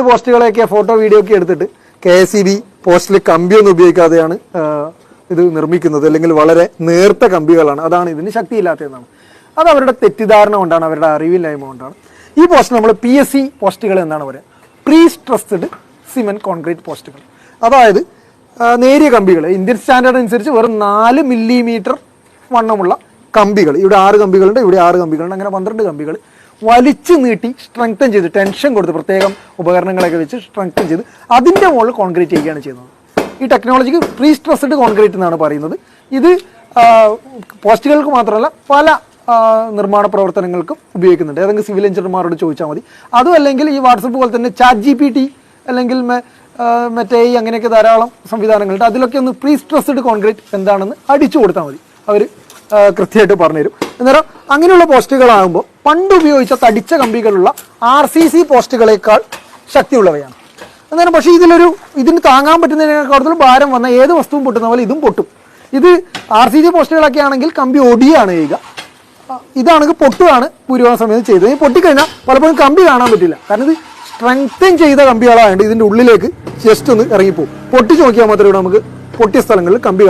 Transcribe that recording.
പോസ്റ്റുകളൊക്കെ photo video ഒക്കെ എടുത്തിട്ട് KSEB പോസ്റ്റിൽ കമ്പിയൊന്നും ഉപയോഗിക്കാതെയാണ് ഇത് നിർമ്മിക്കുന്നത്. അല്ലെങ്കിൽ വളരെ നേർത്ത കമ്പികളാണ്. അതാണ് ഇതിന് ശക്തിയില്ലാത്തതെന്നാണ്. അത് അവരുടെ തെറ്റിദ്ധാരണ കൊണ്ടാണ്, അവരുടെ അറിവില്ലായ്മ കൊണ്ടാണ്. ഈ പോസ്റ്റ് നമ്മൾ PSC പോസ്റ്റുകൾ എന്നാണ് പറയുക, പ്രീ സ്ട്രെസ്ഡ് സിമെന്റ് കോൺക്രീറ്റ് പോസ്റ്റുകൾ. അതായത് നേരിയ കമ്പികൾ, ഇന്ത്യൻ സ്റ്റാൻഡേർഡ് അനുസരിച്ച് വെറും 4 മില്ലിമീറ്റർ വണ്ണമുള്ള കമ്പികൾ. ഇവിടെ 6 കമ്പികളുണ്ട്, ഇവിടെ 6 കമ്പികളുണ്ട്, അങ്ങനെ 12 കമ്പികൾ വലിച്ചു നീട്ടി സ്ട്രെങ്തൻ ചെയ്ത്, ടെൻഷൻ കൊടുത്ത്, പ്രത്യേകം ഉപകരണങ്ങളൊക്കെ വെച്ച് സ്ട്രെങ്തൻ ചെയ്ത് അതിൻ്റെ മുകളിൽ കോൺക്രീറ്റ് ചെയ്യുകയാണ് ചെയ്യുന്നത്. ഈ ടെക്നോളജിക്ക് പ്രീ സ്ട്രെസ്ഡ് കോൺക്രീറ്റ് എന്നാണ് പറയുന്നത്. ഇത് പോസ്റ്റുകൾക്ക് മാത്രമല്ല പല നിർമ്മാണ പ്രവർത്തനങ്ങൾക്കും ഉപയോഗിക്കുന്നുണ്ട്. ഏതെങ്കിലും സിവിൽ എഞ്ചിനീയർമാരോട് ചോദിച്ചാൽ മതി. അതും അല്ലെങ്കിൽ ഈ വാട്സപ്പ് പോലെ തന്നെ ChatGPT അല്ലെങ്കിൽ മറ്റേ അങ്ങനെയൊക്കെ ധാരാളം സംവിധാനങ്ങളുണ്ട്. അതിലൊക്കെ ഒന്ന് പ്രീ സ്ട്രെസ്ഡ് കോൺക്രീറ്റ് എന്താണെന്ന് അടിച്ചു കൊടുത്താൽ മതി, അവർ കൃത്യമായിട്ട് പറഞ്ഞുതരും. അന്നേരം അങ്ങനെയുള്ള പോസ്റ്റുകളാകുമ്പോൾ പണ്ട് ഉപയോഗിച്ച തടിച്ച കമ്പികളുള്ള RCC പോസ്റ്റുകളേക്കാൾ ശക്തിയുള്ളവയാണ്. അന്നേരം പക്ഷേ ഇതിന് താങ്ങാൻ പറ്റുന്നതിനേക്കാൾ ഭാരം വന്ന ഏത് വസ്തുവും പൊട്ടുന്ന പോലെ ഇതും പൊട്ടും. ഇത് RCC പോസ്റ്റുകളൊക്കെ ആണെങ്കിൽ കമ്പി ഒടിയാണ് ചെയ്യുക, ഇതാണെങ്കിൽ പൊട്ടുകയാണ് ഭൂരിഭാഗം സമയത്ത് ചെയ്തത്. ഈ പൊട്ടിക്കഴിഞ്ഞാൽ പലപ്പോഴും കമ്പി കാണാൻ പറ്റില്ല, കാരണം ഇത് സ്ട്രെങ്തൻ ചെയ്ത കമ്പികളായതുകൊണ്ട് ഇതിൻ്റെ ഉള്ളിലേക്ക് ജസ്റ്റ് ഒന്ന് ഇറങ്ങിപ്പോകും. പൊട്ടിച്ച് നോക്കിയാൽ മാത്രമേ നമുക്ക് പൊട്ടിയ സ്ഥലങ്ങളിൽ കമ്പി